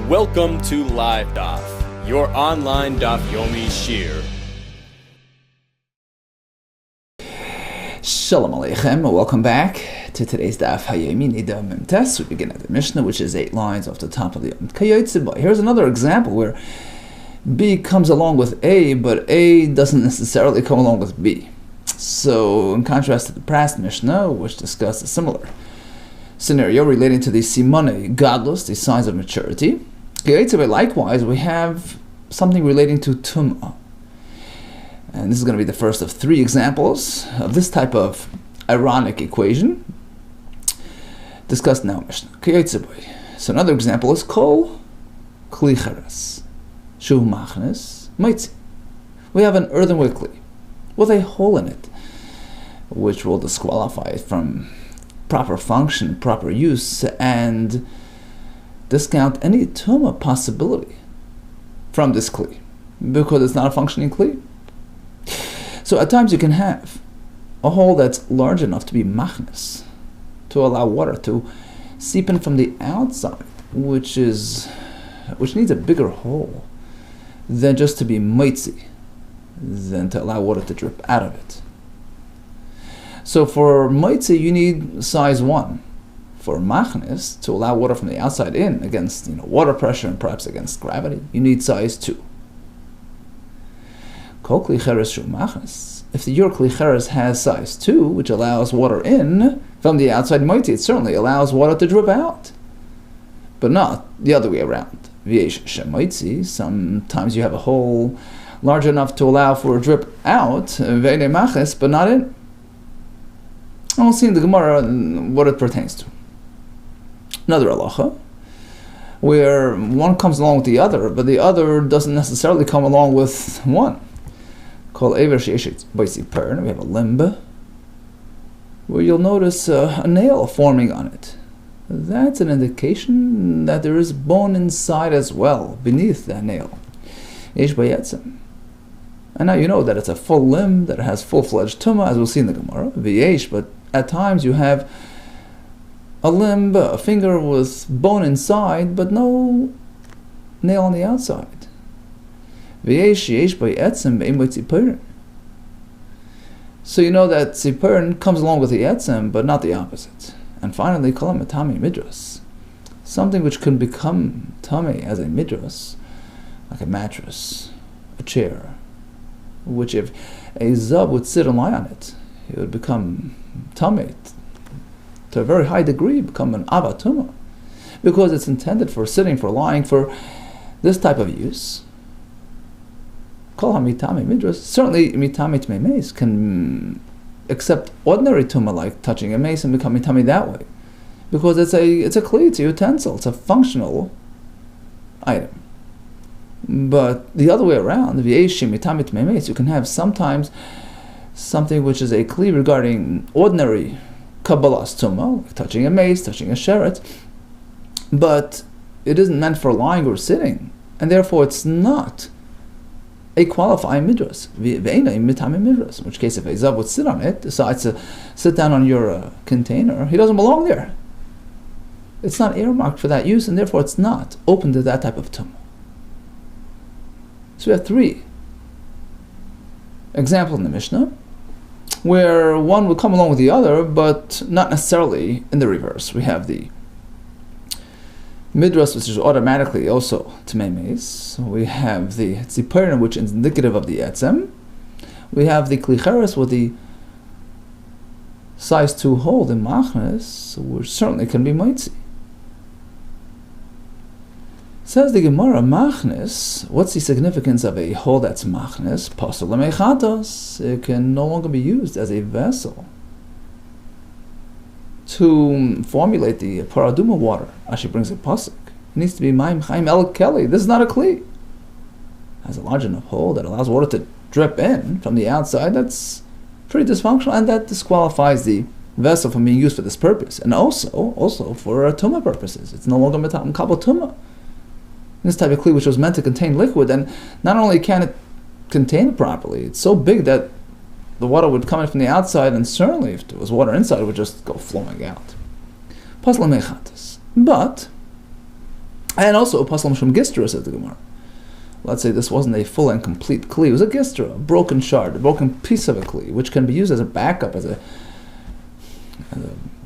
Welcome to LiveDaf, your online Daf Yomi Shir. Shalom Aleichem, welcome back to today's Daf Hayomi NIDAH Memtes. We begin at the Mishnah, which is 8 lines off the top of the Yom. Here's another example where B comes along with A, but A doesn't necessarily come along with B. So, in contrast to the past Mishnah, which discussed a similar scenario relating to the Simone Gadlus, the signs of maturity, likewise, we have something relating to Tum'ah. And this is going to be the first of 3 examples of this type of ironic equation discussed now in Mishnah. So another example is Kol Kli Cheres Shu Machnes Maitzi. We have an earthenware kli with a hole in it, which will disqualify it from proper function, proper use, and discount any tumah possibility from this kli, because it's not a functioning kli. So at times you can have a hole that's large enough to be machnes, to allow water to seep in from the outside, which needs a bigger hole than just to be mitzi, than to allow water to drip out of it. So for mitzi you need size 1. For machnes, to allow water from the outside in against water pressure and perhaps against gravity, you need size 2. Kol Kli Cheres Shu Machnes. If your Kli Cheres has size 2, which allows water in from the outside mitzi, it certainly allows water to drip out, but not the other way around. V'yesh shemitzi. Sometimes you have a hole large enough to allow for a drip out, ve'nei machnes, but not in. And we'll see in the Gemara what it pertains to. Another halacha, where one comes along with the other, but the other doesn't necessarily come along with one. Called Aver Sheishet Baisi Pern. We have a limb where you'll notice a nail forming on it. That's an indication that there is bone inside as well, beneath that nail. Eish Bayetzim. And now you know that it's a full limb, that it has full-fledged tumah, as we'll see in the Gemara. V'yesh, but at times you have a limb, a finger with bone inside, but no nail on the outside. So you know that tzipern comes along with the etzem, but not the opposite. And finally, kalam tami midras, something which can become tummy as a midras, like a mattress, a chair, which if a zab would sit and lie on it, it would become tummy to a very high degree, become an avatuma, because it's intended for sitting, for lying, for this type of use. Kol hamitami midras, certainly mitami tmei meis can accept ordinary tumah like touching a mace and become mitami that way, because it's a kli, it's a utensil, it's a functional item. But the other way around, v'yesh mitami tmei meis, you can have sometimes something which is a kli regarding ordinary kabbalas tumah, like touching a mace, touching a sheret, but it isn't meant for lying or sitting, and therefore it's not a qualifying midras, in which case if a zav would sit on it, decides to sit down on your container, he doesn't belong there. It's not earmarked for that use, and therefore it's not open to that type of tumah. So we have 3 examples in the Mishnah, where one would come along with the other, but not necessarily in the reverse. We have the midras, which is automatically also tmei meis. We have the tziperna, which is indicative of the etzem. We have the kli cheres with the size 2 hole, the machnes, which certainly can be mitzi. Says the Gemara, machnes, what's the significance of a hole that's machnes? Pasul lemechatos. It can no longer be used as a vessel to formulate the paraduma water. Actually brings a pasuk. It needs to be ma'im chaim el keli. This is not a kli. It has a large enough hole that allows water to drip in from the outside. That's pretty dysfunctional, and that disqualifies the vessel from being used for this purpose. And also for tumah purposes. It's no longer metam kabel tumah. This type of kli, which was meant to contain liquid, and not only can it contain it properly, it's so big that the water would come in from the outside, and certainly if there was water inside, it would just go flowing out. But And also, Pasal Mishum Gistra, says the Gemara. Let's say this wasn't a full and complete kli. It was a gistra, a broken shard, a broken piece of a kli, which can be used as a backup, as a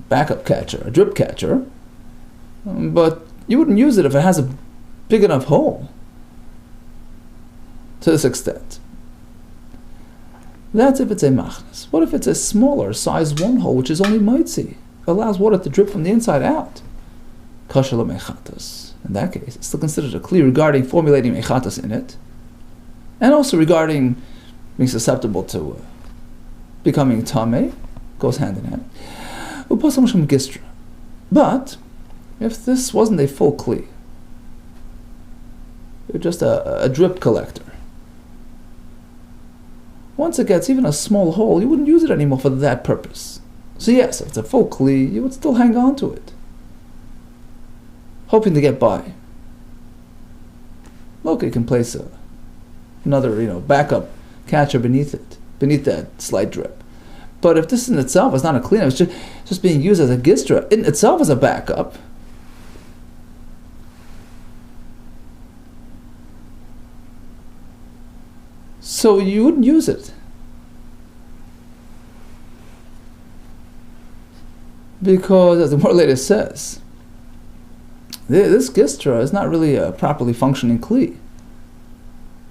backup catcher, a drip catcher. But you wouldn't use it if it has a big enough hole to this extent. That's if it's a machnas. What if it's a smaller, size 1 hole, which is only mitzi, allows water to drip from the inside out? Kosher lo-mechatas. In that case, it's still considered a kli regarding formulating mechatas in it, and also regarding being susceptible to becoming tameh, goes hand in hand. But if this wasn't a full kli, it was just a drip collector, once it gets even a small hole, you wouldn't use it anymore for that purpose. So yes, if it's a full kli, you would still hang on to it, hoping to get by. Look, you can place another, backup catcher beneath it, beneath that slight drip. But if this in itself is not a cleanup, it's just being used as a gistra, in itself as a backup, so you wouldn't use it. Because, as the Gemara later says, this gistra is not really a properly functioning kli.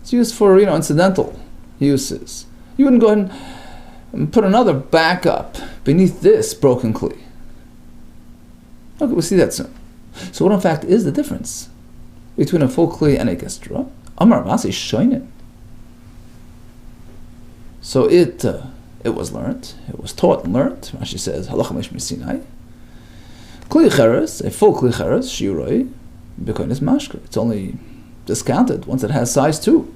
It's used for, incidental uses. You wouldn't go ahead and put another backup beneath this broken kli. Okay, we'll see that soon. So what in fact is the difference between a full kli and a gistra? Amar Vasi Shoinen. So it was learnt, it was taught and learnt. Rashi says, Halacha Mishmi Sinai. Kli cheres, a full kli cheres, shiroi, bekoines mashka. It's only discounted once it has size 2.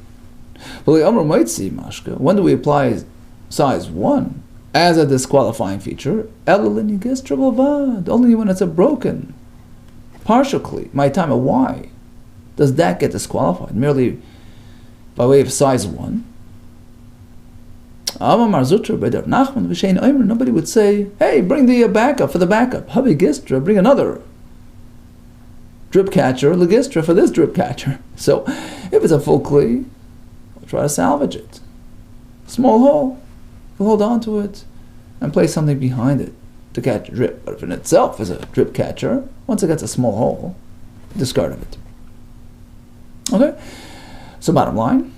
When do we apply size 1 as a disqualifying feature? Only when it's a broken partial kli. My time of why does that get disqualified? Merely by way of size 1? Nobody would say, hey, bring the backup for the backup. Habi gistra, bring another drip catcher, legistra for this drip catcher. So if it's a full kli, we'll try to salvage it. Small hole, we'll hold on to it and place something behind it to catch drip. But if in itself is a drip catcher, once it gets a small hole, discard of it. Okay? So bottom line,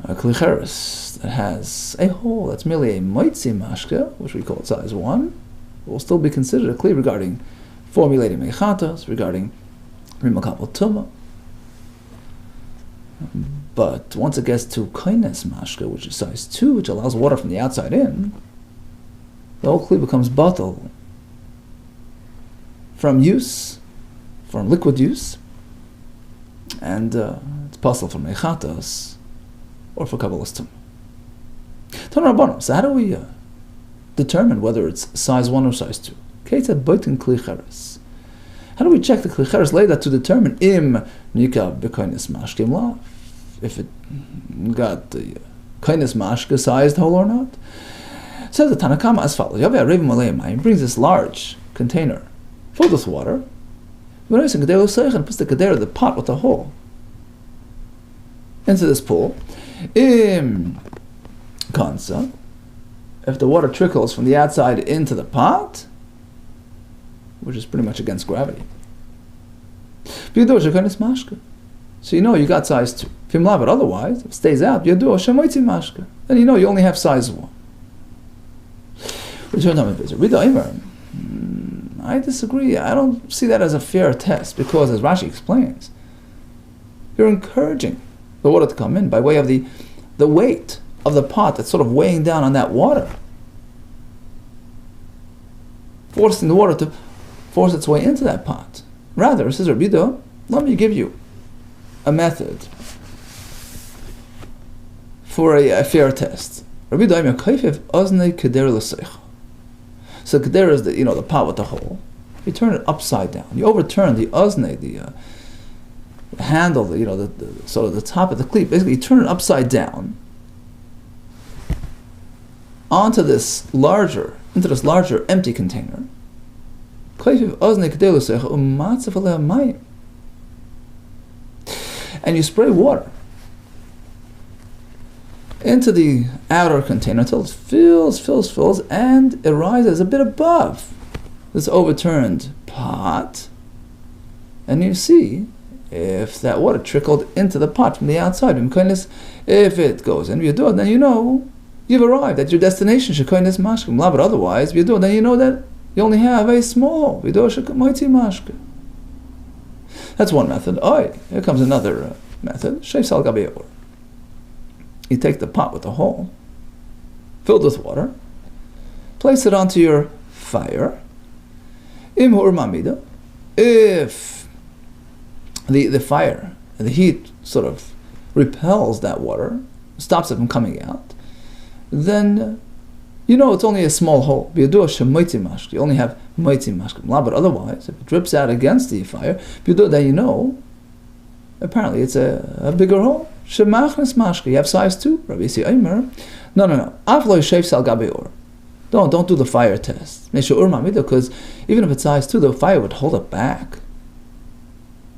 a kli cheres that has a hole that's merely a moitzi mashka, which we call size 1, will still be considered a kli regarding formulating mechatas, regarding rimakabel tuma. But once it gets to koines mashka, which is size 2, which allows water from the outside in, the whole kli becomes batal from use, from liquid use, and it's possible for mechatas or for kabbalas tuma. So how do we determine whether it's size 1 or size 2? How do we check the kli cheres later to determine im nika bekoines mashkim lav, if it got the koines mashka sized hole or not? Says the Tanakama as follows: He brings this large container filled with water, and puts the kedera, the pot with the hole, into this pool. Im Kansa, if the water trickles from the outside into the pot, which is pretty much against gravity, so you know you got size 2. But otherwise, if it stays out, then you know you only have size 1. I disagree. I don't see that as a fair test, because as Rashi explains, you're encouraging the water to come in by way of the weight of the pot that's sort of weighing down on that water, forcing the water to force its way into that pot. Rather, says Rabbi Yehuda, let me give you a method for a fair test. Rabbi Yehuda, so kedera is the pot with the hole. You turn it upside down. You overturn the ozne, the handle, the sort of the top of the cleat. Basically, you turn it upside down into this larger empty container. and you spray water into the outer container until it fills, and it rises a bit above this overturned pot, and you see if that water trickled into the pot from the outside. If it goes in, then you know you've arrived at your destination. But otherwise, then you know that you only have a small hole. That's one method. Here comes another method. You take the pot with the hole, filled with water, place it onto your fire. If the fire, the heat sort of repels that water, stops it from coming out, then you know it's only a small hole. You only have moitzi mashke. But otherwise, if it drips out against the fire, then you know apparently it's a bigger hole. Shemachnes mashke. You have size 2. Rabbi Yissi Omer. No. Don't do the fire test. Because even if it's size 2, the fire would hold it back.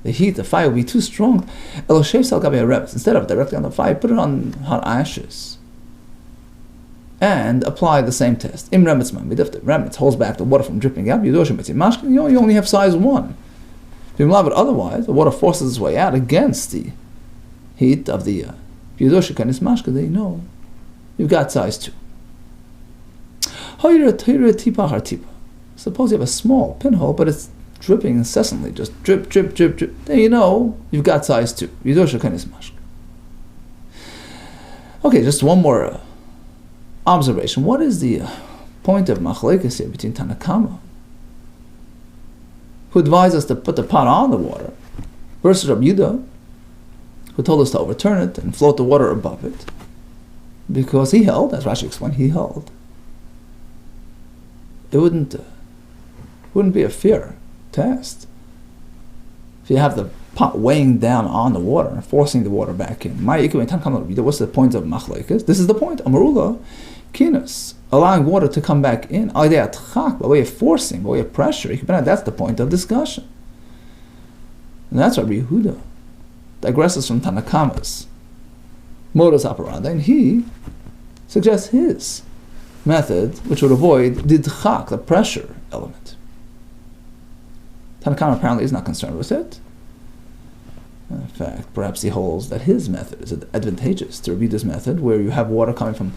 The heat, the fire would be too strong. Instead of directly on the fire, put it on hot ashes. And apply the same test. If the remnants holds back the water from dripping out, you only have size 1. But otherwise, the water forces its way out against the heat of the then you know you've got size 2. Suppose you have a small pinhole, but it's dripping incessantly, just drip. Then you know you've got size 2. Okay, just one more observation. What is the point of machlekes here between Tanakama, who advised us to put the pot on the water, versus Rabbi Yehuda, who told us to overturn it and float the water above it? Because he held, as Rashi explained, it wouldn't be a fair test if you have the pot weighing down on the water and forcing the water back in. What's the point of machlekes? This is the point. Amarula, kinus, allowing water to come back in, by way of forcing, by way of pressure. That's the point of discussion. And that's Rabbi Yehuda digresses from Tanakama's modus operandi, and he suggests his method, which would avoid didchak, the pressure element. Tanakama apparently is not concerned with it. In fact, perhaps he holds that his method is advantageous to Rabbi Yehuda's method, where you have water coming from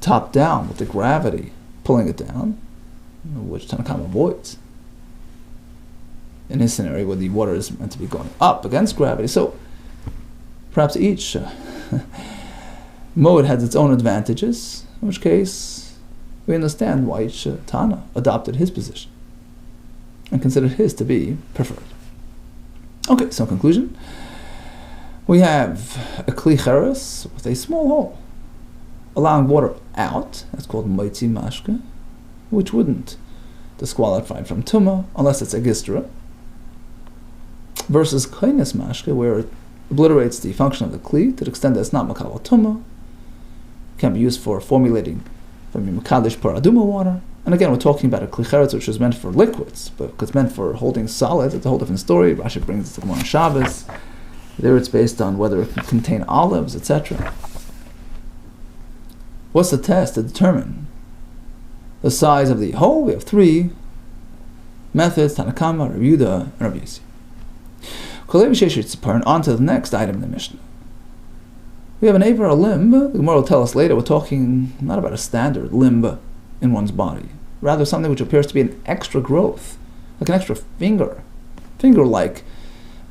top down with the gravity pulling it down, which Tanakama avoids in his scenario where the water is meant to be going up against gravity. So perhaps each mode has its own advantages, in which case we understand why each Tana adopted his position and considered his to be preferred. Okay, so in conclusion, we have a kli cheres with a small hole, allowing water out. That's called moitzi mashke, which wouldn't disqualify from tumah unless it's a gistra, versus koines mashke, where it obliterates the function of the kli to the extent that it's not makabel tumah, can be used for formulating from mekadesh paraduma water. And again, we're talking about a kli cheres which was meant for liquids, but because it's meant for holding solids, it's a whole different story. Rashi brings it to the Gemara on Shabbos. There it's based on whether it can contain olives, etc. What's the test to determine the size of the hole? We have 3 methods: Tanakama, Rabbi Yehuda, and Rabbi Yossi. And on to the next item in the Mishnah. We have an aver, a limb. The Gemara will tell us later we're talking not about a standard limb in one's body, rather something which appears to be an extra growth, like an extra finger-like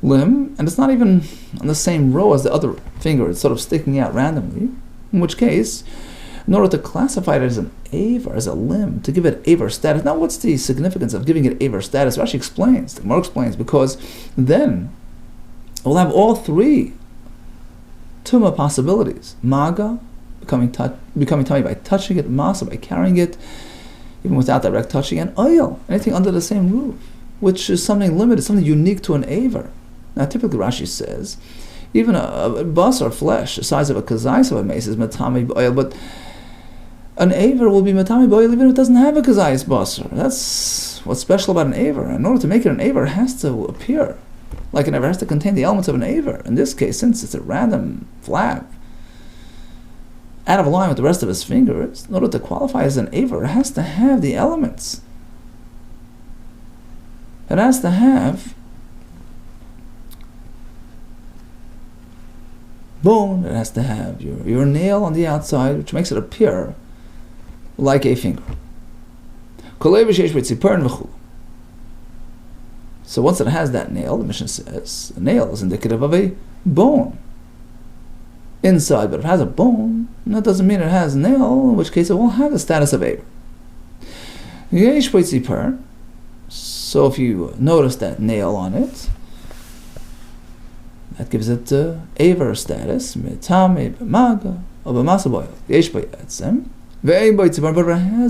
limb, and it's not even on the same row as the other finger. It's sort of sticking out randomly, in which case, in order to classify it as an aver, as a limb, to give it aver status. Now, what's the significance of giving it aver status? Rashi explains, the Gemara explains, because then we'll have all 3 tumah possibilities: maga, becoming tummy by touching it; masa, by carrying it, even without direct touching; and oil, anything under the same roof, which is something limited, something unique to an aver. Now, typically Rashi says, even a bus or flesh the size of a kazayis of a mace is matami oil, but an aver will be matami oil even if it doesn't have a kazayis basar. That's what's special about an aver. In order to make it an aver, it has to appear like it never has to contain the elements of an aver. In this case, since it's a random flap, out of line with the rest of his fingers, in order to qualify as an aver, it has to have the elements. It has to have bone, it has to have your nail on the outside, which makes it appear like a finger. So once it has that nail, the Mishnah says, a nail is indicative of a bone inside, but if it has a bone, that doesn't mean it has a nail, in which case it won't have the status of aver. So if you notice that nail on it, that gives it aver status. But it has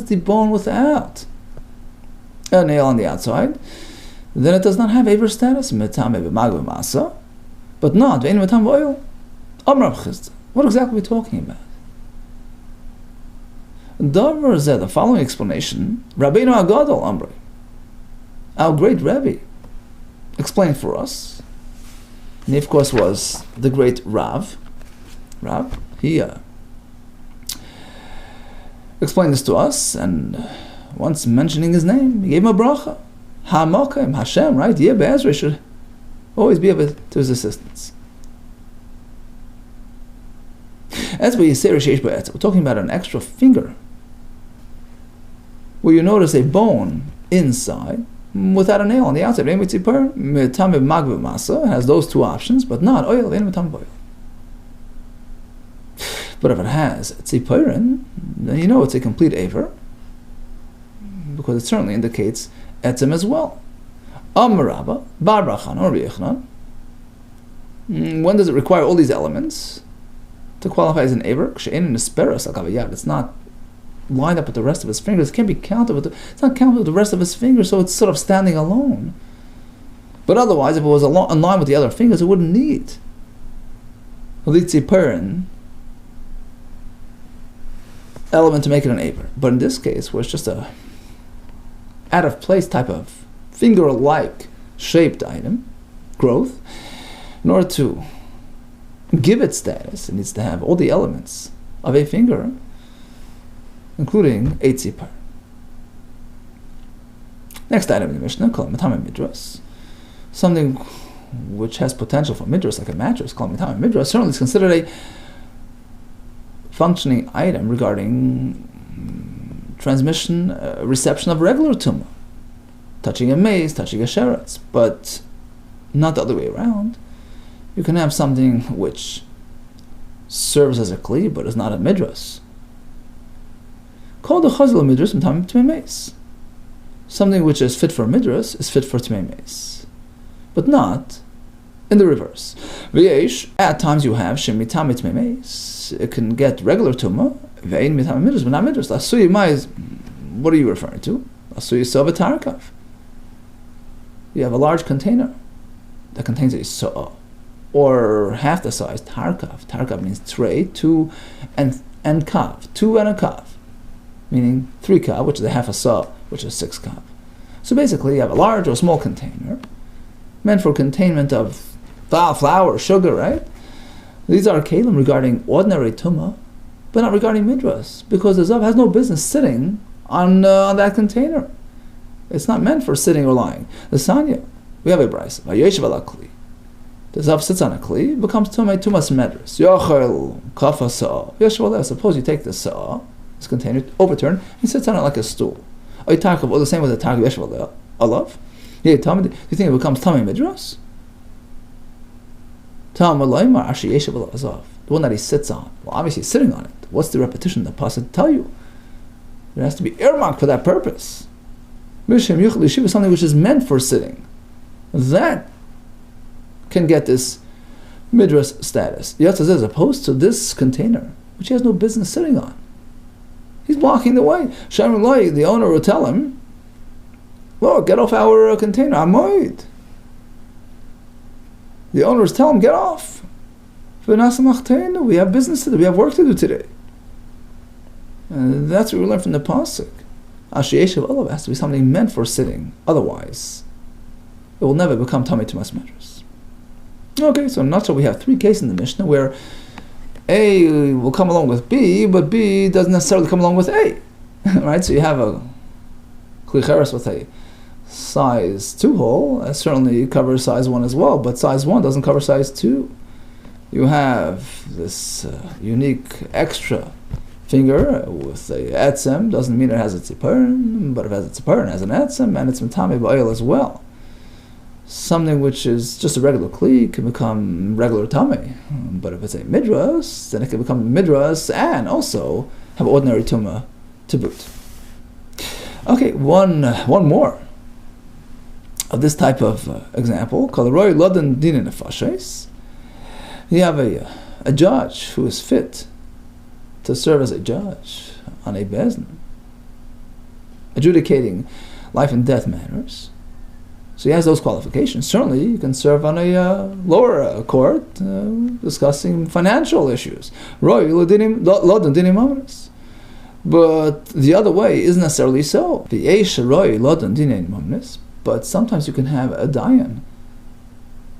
the bone without a nail on the outside, then it does not have aver status. But not what exactly are we talking about? The following explanation, Rabbeinu Agadol Amrei, our great Rebbe, explained for us. And he, of course, was the great Rav. He explained this to us, and once mentioning his name, he gave him a bracha. Ha'mokim, Hashem, right? Yeh Be'ezra should always be able to his assistance. That's what you say, we're talking about an extra finger, where you notice a bone inside, without a nail on the outside. It has those two options, but not oil. But if it has tzipurin, then you know it's a complete aver, because it certainly indicates etzem as well. When does it require all these elements to qualify as an aver? It's not lined up with the rest of his fingers. It can't be counted with it's not counted with the rest of his fingers, so it's sort of standing alone. But otherwise, if it was in line with the other fingers, it wouldn't need litzipurin element to make it an aver. But in this case, where it's just a out of place type of finger-like shaped item, growth, in order to give it status, it needs to have all the elements of a finger, including a tzipar. Next item in the Mishnah, called Matame Midras, something which has potential for midras, like a mattress, called Matame Midras, certainly is considered a functioning item regarding transmission, reception of regular tumah, touching a mace, touching a sheretz, but not the other way around. You can have something which serves as a kli, but is not a midras. Called the chazal midras from tmei mace. Something which is fit for midras is fit for tmei mace, but not in the reverse. V'yesh, at times you have shem mitame tmei mace. It can get regular tumah, ve'ein mitame midras, but not midras. Lasui ma'is. What are you referring to? Lasui sa'ah tarkav. You have a large container that contains a sa'ah, or half the size tarkav. Tarkav means tray, 2 and kav, 2 and a kav, meaning 3 kav, which is a half a saw, which is 6 kav. So basically, you have a large or small container meant for containment of flour, sugar, right? These are kelim regarding ordinary tumah, but not regarding midras, because the zav has no business sitting on that container. It's not meant for sitting or lying. The sanya, we have a brayso. Vayeshev ala kli. The zav sits on a kli, becomes tumas medras. Yochel kafa saw. Yeshev ala. Suppose you take the saw, this container, overturn, he sits on it like a stool. Or you talk about the same with the tarkav yeshev alav. Yeah, tell me, do you think it becomes tamei midras? The one that he sits on. Well, obviously he's sitting on it. What's the repetition of the pasuk tell you? There has to be earmarked for that purpose. Something which is meant for sitting. That can get this midras status. As opposed to this container, which he has no business sitting on. He's blocking the way. The owner will tell him, "Look, get off our container. Amoid." The owners tell him, "Get off. We have business to do. We have work to do today." And that's what we learn from the pasuk. Ashiyeshev olav has to be something meant for sitting. Otherwise, it will never become tamei tumas medras. Okay, so in a nutshell, we have three cases in the Mishnah where A will come along with B, but B doesn't necessarily come along with A. Right? So you have a klicheres with a size 2 hole, certainly covers size 1 as well, but size 1 doesn't cover size 2. You have this unique extra finger with a etzem, doesn't mean it has a tziparon, but if it has a tziparon, it has an etzem, and it's mitame ba'oil as well. Something which is just a regular kli can become regular tummy, but if it's a midras, then it can become midras and also have ordinary tumah to boot. Okay, one more of this type of example. Kalaroi ladan dinin nefashes. You have a judge who is fit to serve as a judge on a bezdin, adjudicating life and death matters. So he has those qualifications. Certainly, you can serve on a lower court discussing financial issues. But the other way isn't necessarily so. But sometimes you can have a dayan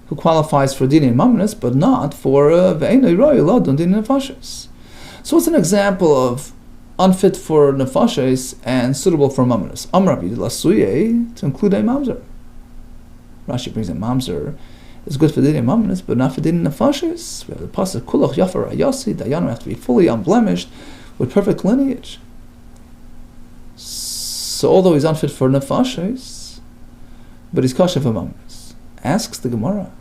who qualifies for dinin mamnis, but not for ve'enoi roi ladon dinin nefashes. So what's an example of unfit for nefashes and suitable for mamnis? Amrabi lasuye, to include a mamzer. Rashi brings a mamzer is good for dinin mamnis, but not for dinin nefashes. We have the pasuk kulach yafar ayasi, dayanim have to be fully unblemished with perfect lineage. So although he's unfit for nefashes, but he's kosher for mamnis. Asks the Gemara,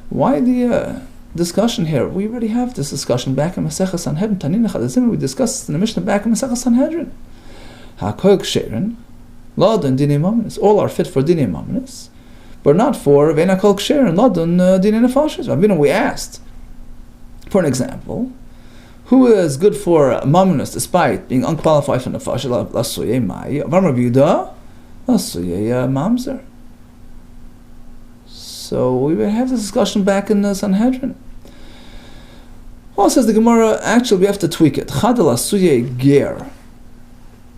why the discussion here? We already have this discussion back in Masechah Sanhedrin. Tanina Chadazim, we discussed in the Mishnah back in Masechah Sanhedrin. HaKoyek Sherin, Ladon Dinei Mamnis. All are fit for Dinei Mamnis, but not for Ve'ena Kol Sherin, Ladon Dinei Nefashes. We asked, for an example, who is good for Mamnis despite being unqualified for Nefashes? Lasuye Mai, Avam Rabbi Yehuda, Lasuye Mamzer. So we will have this discussion back in the Sanhedrin. Well, says the Gemara, actually we have to tweak it. Chadal asuye ger.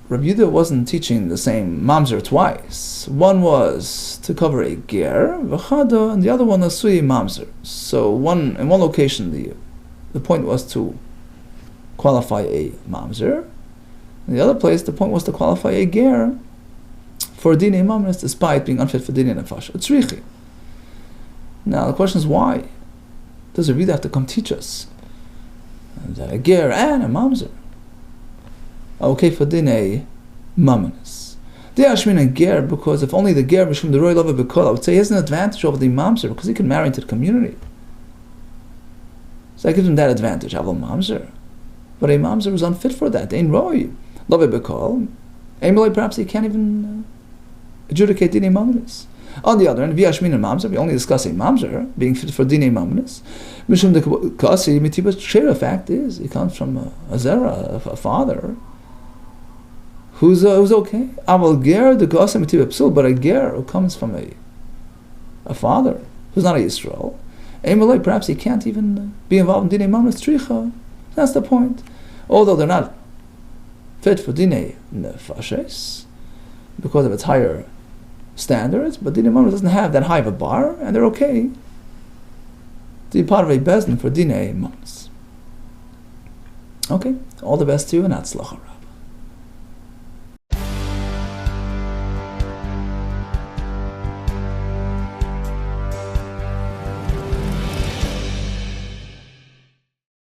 Rabbi Yehuda wasn't teaching the same mamzer twice. One was to cover a ger, v'chada, and the other one asuye mamzer. So in one location the point was to qualify a mamzer. In the other place the point was to qualify a ger for dinei mamzer despite being unfit for dinei nefashes. It's richi. Now the question is, why does Rabbi Yehuda have to come teach us that a ger and a mamzer are okay for dinei mamzer? They are shmin a ger because if only the ger mishum the roy love bekol, I would say he has an advantage over the mamzer because he can marry into the community. So I give him that advantage. Aval mamzer, but a mamzer is unfit for that. Ein roy love bekol. Emily, perhaps he can't even adjudicate dinei mamzer. On the other hand, v'yashmin and mamzer, we only discuss a mamzer being fit for dinei mamzer. Mishum de kasi mitibat shera. Fact is, he comes from a zera, a father who's okay. Aval ger de kasi mitibat psul, but a ger who comes from a father who's not a Yisrael. Emelei, perhaps he can't even be involved in dinei mamzer tricha. That's the point. Although they're not fit for dinei nefashes because of its higher standards, but dinei mamzer doesn't have that high of a bar, and they're okay to be part of a bezdin for dinei mamzer. Okay, all the best to you, and atzlacha.